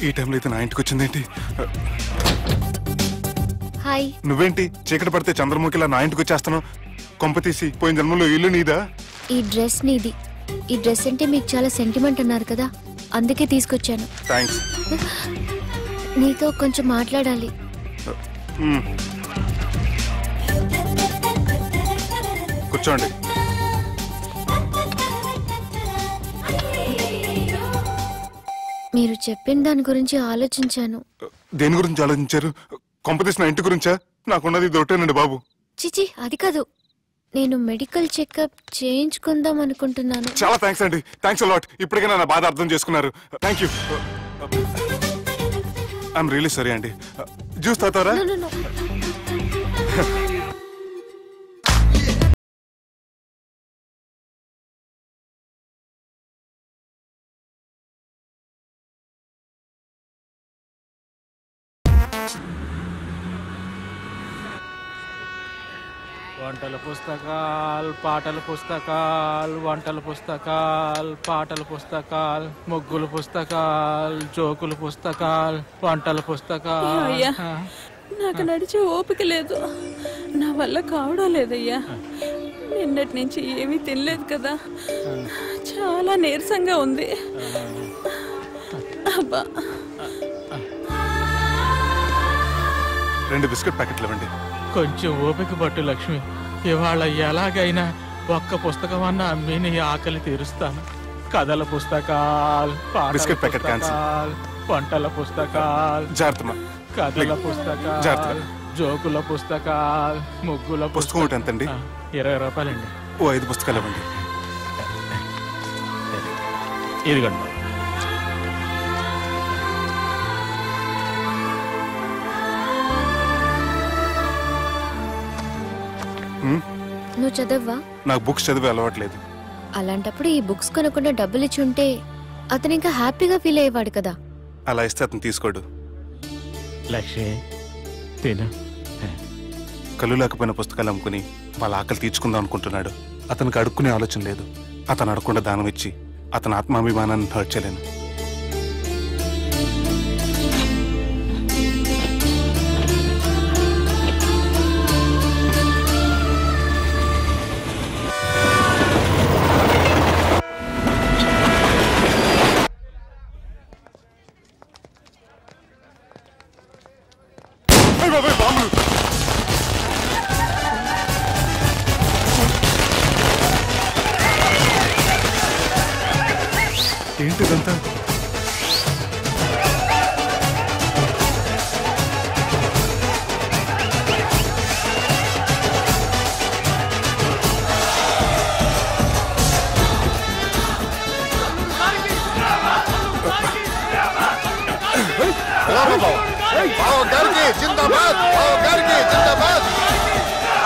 ఈ టైంలో అయితే నా ఇంటికి వచ్చిందేంటి? హాయ్. నువ్వేంటి చీకటి పడితే చంద్రముఖిలా నా ఇంటికి వచ్చేస్తాను? కొంప తీసి పోయిన జన్మలో ఇల్లు నీదా? ఈ డ్రెస్ నీది. ఈ డ్రెస్ అంటే మీకు చాలా సెంటిమెంట్ అన్నారు కదా, అందుకే తీసుకొచ్చాను. థ్యాంక్స్. నీతో కొంచెం మాట్లాడాలి. కూర్చోండి. మీరు చెప్పిన దాని గురించి ఆలోచించాను. దేని గురించి ఆలోచించారు? కొంపతీసి నా ఇంటి గురించా? నాకున్నది దొరటేనండి బాబు. చిచి, అది కాదు. నేను మెడికల్ చెకప్ చేయించుకుందాం అనుకుంటున్నాను. చాలా థ్యాంక్స్ అండి. Thanks a lot. ఇప్పటికైనా నా బాధ అర్థం చేసుకున్నారు. Thank you. I'm really sorry అండి. జ్యూస్ తాతారా? వంటల పుస్తకాలు, పాటల పుస్తకాలు, వంటల పుస్తకాలు, పాటల పుస్తకాలు, ముగ్గుల పుస్తకాలు, జోకుల పుస్తకాలు, వంటల పుస్తకాలు. నాకు నడిచే ఓపిక లేదు, నా వల్ల కావడం లేదయ్యా. నిన్నటి నుంచి ఏమీ తినలేదు కదా, చాలా నీరసంగా ఉంది. అబ్బా, 2 బిస్కెట్ ప్యాకెట్లు ఇవ్వండి. కొంచెం ఓపిక పట్టు లక్ష్మి. ఇవాళ ఎలాగైనా ఒక్క పుస్తకం అన్న అమ్మి నీ ఆకలి తీరుస్తాను. కథల పుస్తకాలు, బిస్కెట్ ప్యాకెట్ పుస్తకాలు, వంటల పుస్తకాలు, జాగ్రత్త. కథల పుస్తకాలు, జోకుల పుస్తకాలు, ముగ్గుల పుస్తకం ఒకటి ఎంతండి? 20 రూపాయలండి. ఓ 5 పుస్తకాలు ఇవ్వండి. ఇదిగండి. నువ్వు చదవ్వా? నాకు బుక్స్ చదివే అలవాట్లేదు. అలాంటప్పుడు ఈ బుక్స్ కొనకుండా డబ్బులు ఇచ్చి ఉంటే అతను ఇంకా హ్యాపీగా ఫీల్ అయ్యేవాడు కదా. అలా ఇస్తే అతను తీసుకోడు. లక్ష్మి తిను. కళ్ళు లేకపోయిన పుస్తకాలు అమ్ముకుని వాళ్ళ ఆకలి తీర్చుకుందాం అనుకుంటున్నాడు. అతనికి అడుక్కునే ఆలోచన లేదు. అతను అడగకుండా దానం ఇచ్చి అతని ఆత్మాభిమానాన్ని హర్ట్ చేయలేను. ఏంటిదంతా?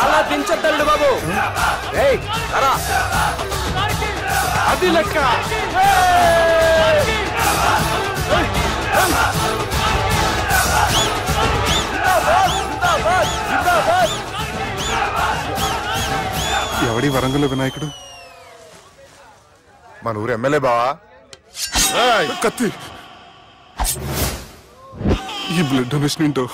అలా దించద్దండి బాబు. అది లెక్క. ఎవడి వరంగల్ వినాయకుడు? మన ఊరు ఎమ్మెల్యే బావా. కత్తి. ఈ బ్లడ్ డొనేషన్ ఏంటో.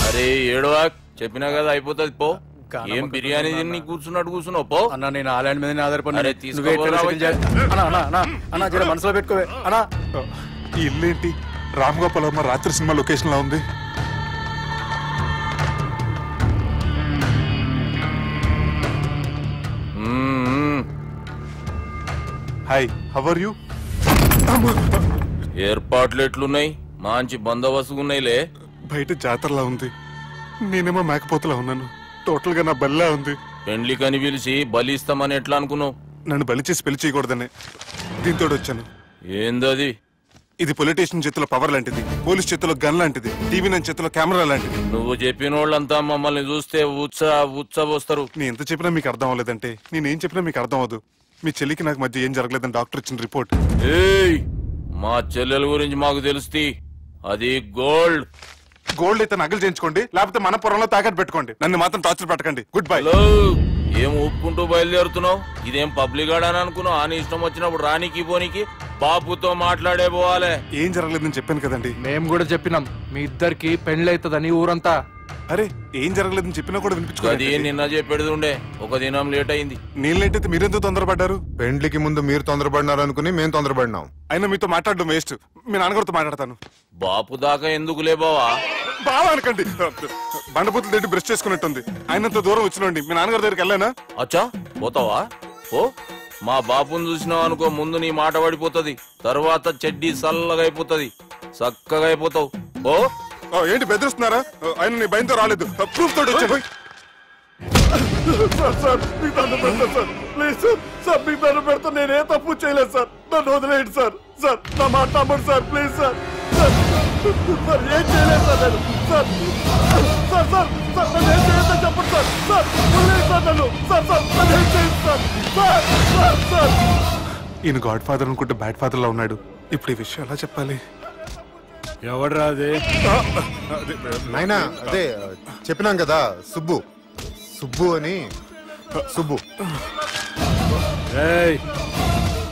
అరే ఏడవా, చెప్పినా కదా అయిపోతుంది పో. ఏం బిర్యానీ తిని కూర్చున్నావు పో. అన్న నేను ఆ ల్యాండ్ మీద ఆధారపడి. అరే మనసులో పెట్టుకోవే అన్నా. ఈ ఇల్లు ఏంటి రామ్ గోపాల్ వర్మ రాత్రి సినిమా లొకేషన్ లా ఉంది. Hi, how are you? ఏర్పాట్లు ఎట్లున్నాయి? మంచి బందోబస్తుగా ఉన్నాయిలే. బయట జాతరలా ఉంది, నేనేమో మేకపోతలా ఉన్నాను. టోటల్ గా నా బల్లా ఉంది. పెండ్లి కని పిలిచి బలి ఇస్తామని ఎట్లా అనుకున్నావు? నన్ను బలి చేసి పెళ్లి చేయకూడదని దీంతో వచ్చాను. ఏందది? ఇది పొలిటీషియన్ చేతిలో పవర్ లాంటిది, పోలీస్ చేతిలో గన్ లాంటిది, టీవీ నైన్ చేతిలో కెమెరా లాంటిది. నువ్వు చెప్పిన వాళ్ళంతా మమ్మల్ని చూస్తే ఉచ్చ వస్తారు. నేను ఎంత చెప్పినా మీకు అర్థం అవ్వలేదంటే నేనేం చెప్పినా మీకు అర్థం అవ్వదు. మీ చెల్లికి నాకు మధ్య ఏం జరగలేదని డాక్టర్ ఇచ్చిన రిపోర్ట్. ఏయ్ మా చెల్లెల గురించి మాకు తెలుస్తుంది. అది గోల్డ్. గోల్డ్ అయితే నగలు చేయించుకోండి, లేకపోతే మన పొలంలో తాకట్టు పెట్టుకోండి. నన్ను మాత్రం టార్చర్ పెట్టకండి. Good bye. హలో, ఏం ఒప్పుకుంటూ బయలుదేరుతున్నావు? ఇదేం పబ్లిక్ గాడని అనుకున్నావు? అని ఇష్టం వచ్చినప్పుడు రానికి పోనీకి బాపుతో మాట్లాడే పోవాలి. ఏం జరగలేదని చెప్పాను కదండి. మేము కూడా చెప్పినాం మీ ఇద్దరికి పెళ్ళైతుందని ఊరంతా. అరే ఏం జరగలేదని చెప్పినా కూడా అది వినిపించుకోండి. నిన్న చెప్పేది ఉండే, ఒక దినం లేట్ అయింది. నేను లేట్ అయితే మీరెందుకు తొందరపడ్డారు? పెండ్లికి ముందు మీరు తొందరపడినారు అనుకుని మేము తొందరపడినాం. అయినా మీతో మాట్లాడడం వేస్ట్. మీ నాన్నగారితో మాట్లాడతాను. బాపు దాకా ఎందుకులే బావా? బాగా అనకండి. బండబూతులు తిట్టి బ్రష్ చేసుకున్నట్టుంది. ఆయనంత దూరం వచ్చినండి. మీ నాన్నగారి దగ్గరికి వెళ్ళానా? అచ్చా పోతావా? ఓ మా బాపుని చూసినావు అనుకో, ముందు నీ మాట పడిపోతుంది, తర్వాత చెడ్డీ చల్లగా అయిపోతుంది, చక్కగా అయిపోతావు. ఓ ఏంటి బెదిరిస్తున్నారా? ఆయన నీ భయంతో రాలేదు, ప్రూఫ్ తోటి వచ్చాను. నేనే తప్పు చేయలేదు సార్, నన్ను వదిలేయండి సార్. సార్ నా మాట నమ్మండి సార్, ప్లీజ్ సార్. సార్ ఏం చేయలేదు సార్ నేను. సార్ సార్ సార్ సార్ నన్ను ఏం చేయొద్దని చెప్పండి సార్. సార్ వదిలేయండి సార్ నన్ను. సార్ సార్ నన్ను ఏం చేయండి సార్. సార్ సార్ సార్ ఈయన గాడ్ ఫాదర్ అనుకుంటే బ్యాడ్ ఫాదర్ లా ఉన్నాడు. ఇప్పుడు ఈ విషయం ఎలా చెప్పాలి? ఎవడ్రా అదే? నాయనా అదే చెప్పినాం కదా, సుబ్బు. సుబ్బు అని. సుబ్బు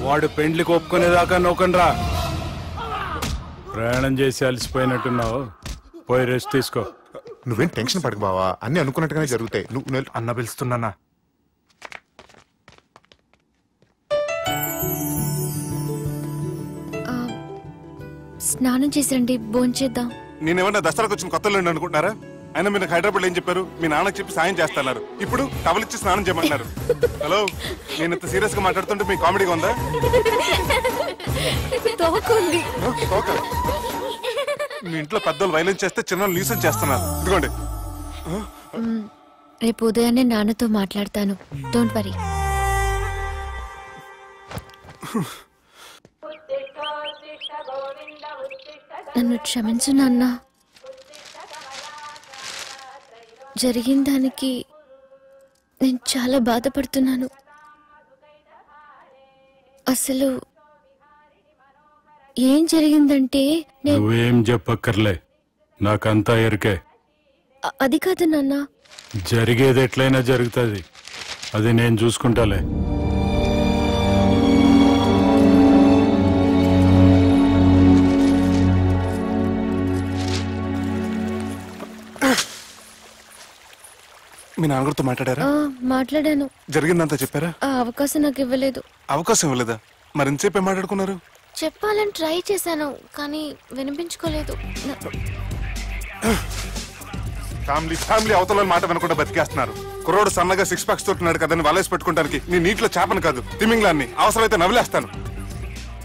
వాడు పెండ్లికి ఒప్పుకునేదాకా నౌకండ్రా. ప్రయాణం చేసి అలసిపోయినట్టున్నావు, పోయి రెస్ట్ తీసుకో. నువ్వేం టెన్షన్ పడకు బావా, అన్ని అనుకున్నట్టుగానే జరుగుతాయి. నువ్వు అన్న పిలుస్తున్నానా? స్నానం చేసండి, భోంచేద్దాం. నేనేమన్నా దసరాకు వచ్చిన కొత్తలో అనుకుంటున్నారా? అయినా మీరు హైదరాబాద్ ఏం చెప్పారు? మీ నాన్నకి చెప్పి సాయం చేస్తున్నారు. ఇప్పుడు టవలిచ్చి స్నానం చేయమంటున్నారు. హలో, నేను ఇంత సీరియస్ గా మాట్లాడుతుంటే మీ కామెడీగా ఉందా? తోకుంది. ఓకే. మీ ఇంట్లో పెద్దలు వైలెన్స్ చేస్తే చిన్న న్యూసెన్స్ చేస్తున్నారు. ఇదిగోండి. రేపు ఉదయాన్నే నాన్నతో మాట్లాడతాను, డోంట్ వరీ. నన్ను క్షమించు నాన్న. జరిగిన దానికి నేను చాలా బాధపడుతున్నాను. అసలు ఏం జరిగిందంటే నువ్వేం చెప్పక్కర్లే, నాకంతా ఎరికే. అది కాదు నాన్న. జరిగేది ఎట్లయినా జరుగుతుంది, అది నేను చూసుకుంటాలే. మీ నాన్నగారితో మాట్లాడారా? మాట్లాడాను. జరిగిందంతా చెప్పారా? ఆ అవకాశం నాకు ఇవ్వలేదు. అవకాశం ఇవ్వలేదా? మరి ఎంతసేపు మాట్లాడుకున్నారు? చెప్పాలని ట్రై చేశాను, కానీ వినిపించుకోలేదు. ఫ్యామిలీ అవతల మాట వినకుండా బతికేస్తున్నారు. కుర్రోడు సన్నగా 6 ప్యాక్స్ తోటున్నాడు కదని వలేసి పెట్టుకోవడానికి నీ నీటిలో చేపను కాదు, తిమింగ్లాన్ని అవసరమైతే నవ్వులేస్తాను.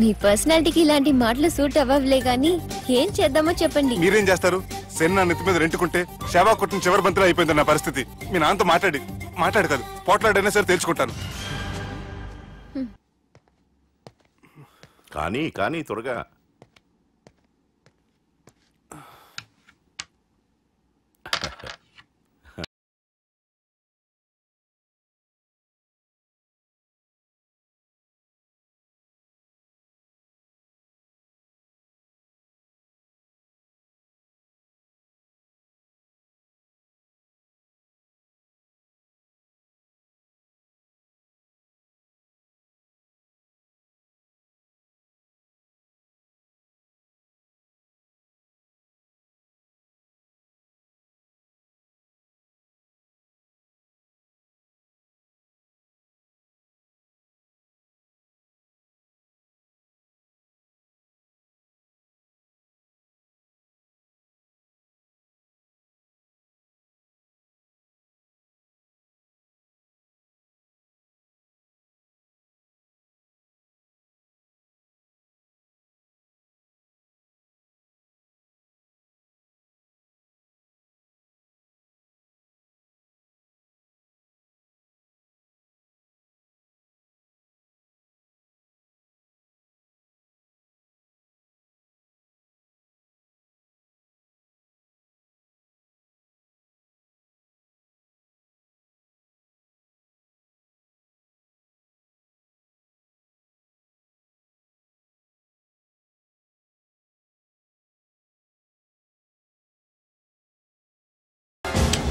మీ పర్సనాలిటీకి ఇలాంటి మాటలు సూట్ అవ్వలే గానీ ఏం చేద్దామో చెప్పండి. మీరేం చేస్తారు? సెన్ నా నెత్తి మీద రెంటుకుంటే శవా కొట్టిన చివరి బంతిలో అయిపోయింది నా పరిస్థితి. మీ నాన్నతో మాట్లాడు కాదు, పోట్లాడైనా సరే తేల్చుకుంటాను. కానీ త్వరగా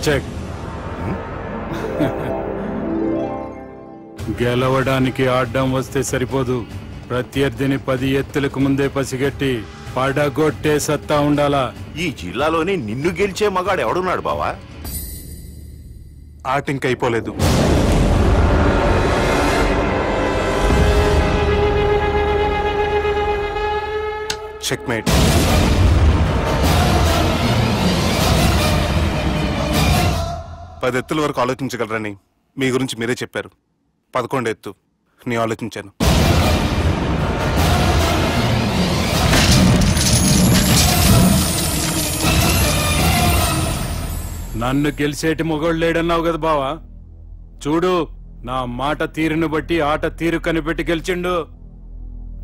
చెక్. గెలవడానికి ఆడడం వస్తే సరిపోదు, ప్రత్యర్థిని 10 ఎత్తులకు ముందే పసిగట్టి పడగొట్టే సత్తా ఉండాలా. ఈ జిల్లాలోని నిన్ను గెలిచే మగాడు ఎవడున్నాడు బావా? ఆట ఇంక అయిపోలేదు. చెక్మేట్. పది ఎత్తుల వరకు ఆలోచించగలరని మీ గురించి మీరే చెప్పారు. 11 ఎత్తు నేను ఆలోచించాను. నన్ను గెలిచేటి మొగోడు లేడన్నావు కదా బావా. చూడు, నా మాట తీరును బట్టి ఆట తీరు కనిపెట్టి గెలిచిండు.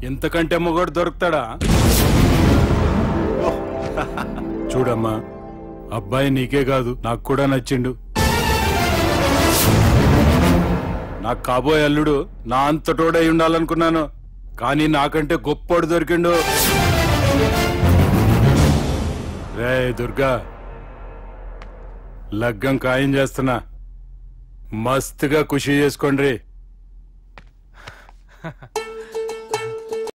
ఇంతకంటే మొగోడు దొరుకుతాడా? చూడమ్మా, అబ్బాయి నీకే కాదు నాకు కూడా నచ్చిండు. నాకు కాబోయే అల్లుడు నా అంతటోడై ఉండాలనుకున్నాను, కానీ నాకంటే గొప్పోడు దొరికిండు. రే దుర్గా, లగ్గం ఖాయం చేస్తున్నా, మస్తుగా ఖుషి చేసుకోండి.